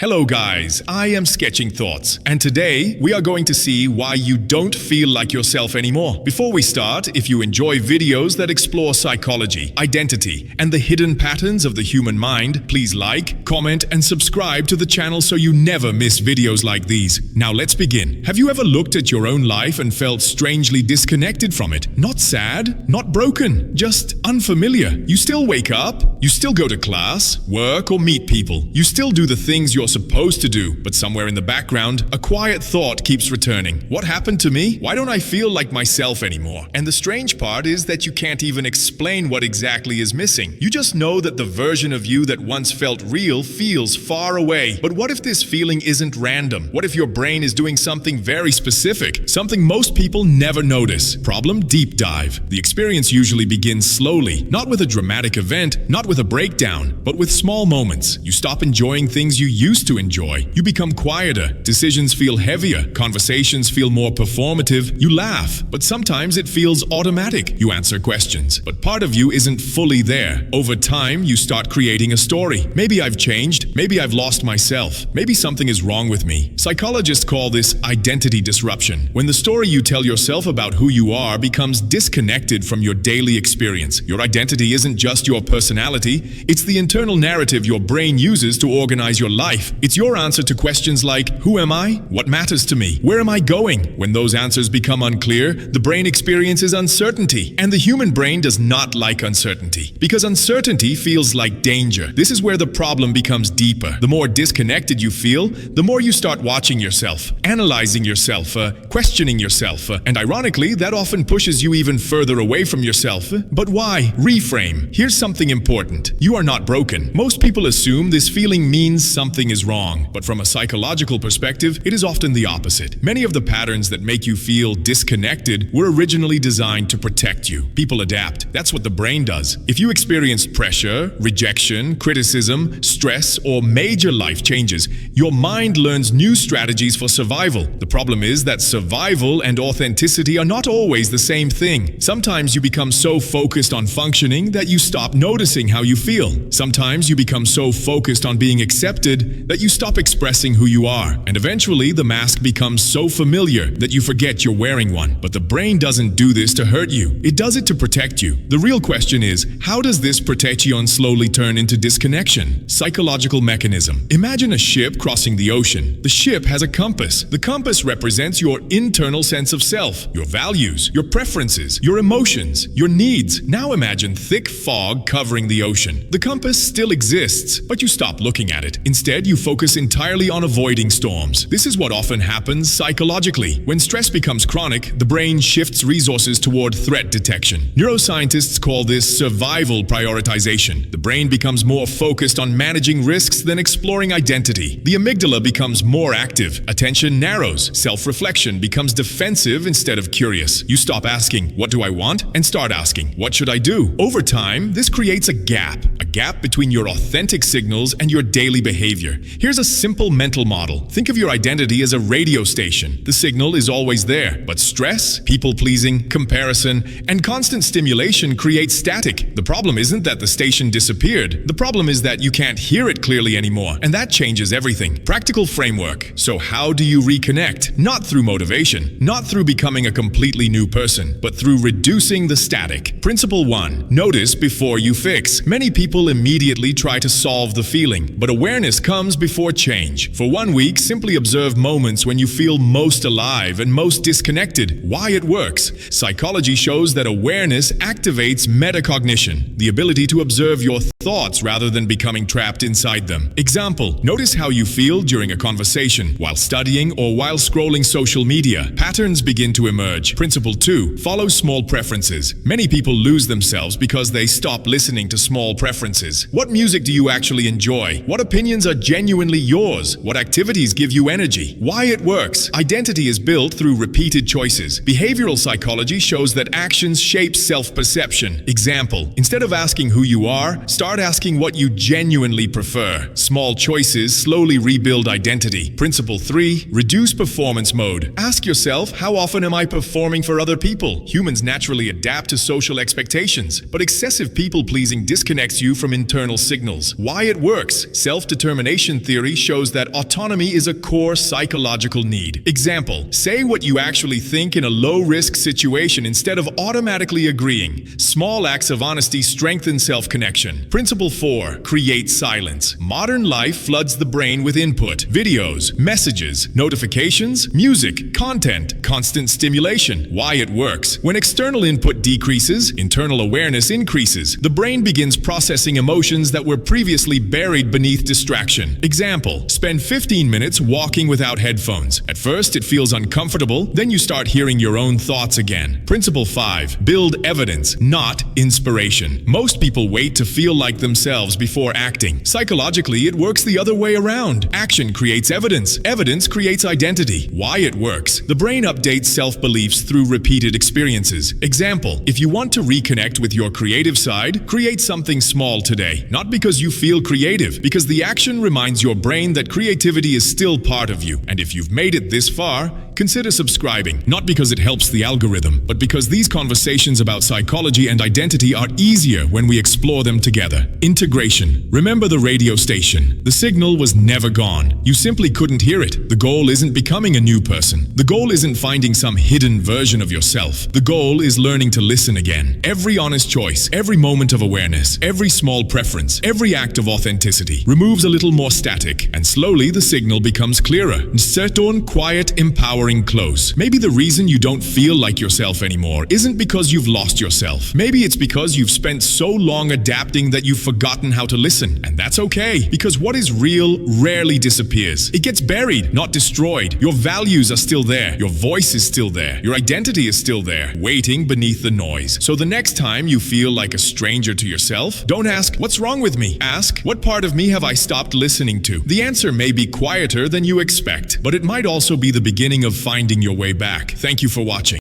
Hello guys, I am Sketching Thoughts, and today we are going to see why you don't feel like yourself anymore. Before we start, if you enjoy videos that explore psychology, identity, and the hidden patterns of the human mind, please like, comment, and subscribe to the channel so you never miss videos like these. Now let's begin. Have you ever looked at your own life and felt strangely disconnected from it? Not sad, not broken, just unfamiliar. You still wake up, you still go to class, work, or meet people. You still do the things you're supposed to do, but somewhere in the background, a quiet thought keeps returning. What happened to me? Why don't I feel like myself anymore? And the strange part is that you can't even explain what exactly is missing. You just know that the version of you that once felt real feels far away. But what if this feeling isn't random? What if your brain is doing something very specific? Something most people never notice. Problem: deep dive. The experience usually begins slowly, not with a dramatic event, not with a breakdown, but with small moments. You stop enjoying things you used to enjoy. You become quieter. Decisions feel heavier. Conversations feel more performative. You laugh, but sometimes it feels automatic. You answer questions, but part of you isn't fully there. Over time, you start creating a story. Maybe I've changed. Maybe I've lost myself. Maybe something is wrong with me. Psychologists call this identity disruption. When the story you tell yourself about who you are becomes disconnected from your daily experience. Your identity isn't just your personality. It's the internal narrative your brain uses to organize your life. It's your answer to questions like, who am I? What matters to me? Where am I going? When those answers become unclear, the brain experiences uncertainty. And the human brain does not like uncertainty, because uncertainty feels like danger. This is where the problem becomes deeper. The more disconnected you feel, the more you start watching yourself, analyzing yourself, questioning yourself. And ironically, that often pushes you even further away from yourself. But why? Reframe. Here's something important. You are not broken. Most people assume this feeling means something is wrong, but from a psychological perspective, it is often the opposite. Many of the patterns that make you feel disconnected were originally designed to protect you. People adapt. That's what the brain does. If you experienced pressure, rejection, criticism, stress, or major life changes, your mind learns new strategies for survival. The problem is that survival and authenticity are not always the same thing. Sometimes you become so focused on functioning that you stop noticing how you feel. Sometimes you become so focused on being accepted that you stop expressing who you are. And eventually, the mask becomes so familiar that you forget you're wearing one. But the brain doesn't do this to hurt you. It does it to protect you. The real question is, how does this protection slowly turn into disconnection? Psychological mechanism. Imagine a ship crossing the ocean. The ship has a compass. The compass represents your internal sense of self, your values, your preferences, your emotions, your needs. Now imagine thick fog covering the ocean. The compass still exists, but you stop looking at it. Instead, you focus entirely on avoiding storms. This is what often happens psychologically. When stress becomes chronic, the brain shifts resources toward threat detection. Neuroscientists call this survival prioritization. The brain becomes more focused on managing risks than exploring identity. The amygdala becomes more active. Attention narrows. Self-reflection becomes defensive instead of curious. You stop asking, what do I want? And start asking, what should I do? Over time, this creates a gap between your authentic signals and your daily behavior. Here's a simple mental model. Think of your identity as a radio station. The signal is always there, but stress, people-pleasing, comparison, and constant stimulation create static. The problem isn't that the station disappeared. The problem is that you can't hear it clearly anymore, and that changes everything. Practical framework. So how do you reconnect? Not through motivation, not through becoming a completely new person, but through reducing the static. Principle 1. Notice before you fix. Many people immediately try to solve the feeling, but awareness comes before change. For 1 week, simply observe moments when you feel most alive and most disconnected. Why it works. Psychology shows that awareness activates metacognition, the ability to observe your thoughts rather than becoming trapped inside them. Example: notice how you feel during a conversation, while studying, or while scrolling social media. Patterns begin to emerge. Principle 2. Follow small preferences. Many people lose themselves because they stop listening to small preferences. What music do you actually enjoy? What opinions are genuinely yours? What activities give you energy? Why it works. Identity is built through repeated choices. Behavioral psychology shows that actions shape self-perception. Example: instead of asking who you are, start asking what you genuinely prefer. Small choices slowly rebuild identity. Principle 3. Reduce performance mode. Ask yourself, how often am I performing for other people? Humans naturally adapt to social expectations, but excessive people-pleasing disconnects you from internal signals. Why it works. Self-determination motivation theory shows that autonomy is a core psychological need. Example, say what you actually think in a low-risk situation instead of automatically agreeing. Small acts of honesty strengthen self-connection. Principle 4. Create silence. Modern life floods the brain with input, videos, messages, notifications, music, content, constant stimulation. Why it works. When external input decreases, internal awareness increases. The brain begins processing emotions that were previously buried beneath distraction. Example, spend 15 minutes walking without headphones. At first, it feels uncomfortable, then you start hearing your own thoughts again. Principle 5. Build evidence, not inspiration. Most people wait to feel like themselves before acting. Psychologically, it works the other way around. Action creates evidence. Evidence creates identity. Why it works. The brain updates self-beliefs through repeated experiences. Example, if you want to reconnect with your creative side, create something small today. Not because you feel creative, because the action reminds your brain that creativity is still part of you. And if you've made it this far, consider subscribing. Not because it helps the algorithm, but because these conversations about psychology and identity are easier when we explore them together. Integration. Remember the radio station. The signal was never gone. You simply couldn't hear it. The goal isn't becoming a new person. The goal isn't finding some hidden version of yourself. The goal is learning to listen again. Every honest choice, every moment of awareness, every small preference, every act of authenticity removes a little more static, and slowly the signal becomes clearer. Certain, quiet, empowering, close. Maybe the reason you don't feel like yourself anymore isn't because you've lost yourself. Maybe it's because you've spent so long adapting that you've forgotten how to listen. And that's okay, because what is real rarely disappears. It gets buried, not destroyed. Your values are still there. Your voice is still there. Your identity is still there, waiting beneath the noise. So the next time you feel like a stranger to yourself, don't ask, "What's wrong with me?" Ask, "What part of me have I stopped listening to?" The answer may be quieter than you expect, but it might also be the beginning of finding your way back. Thank you for watching.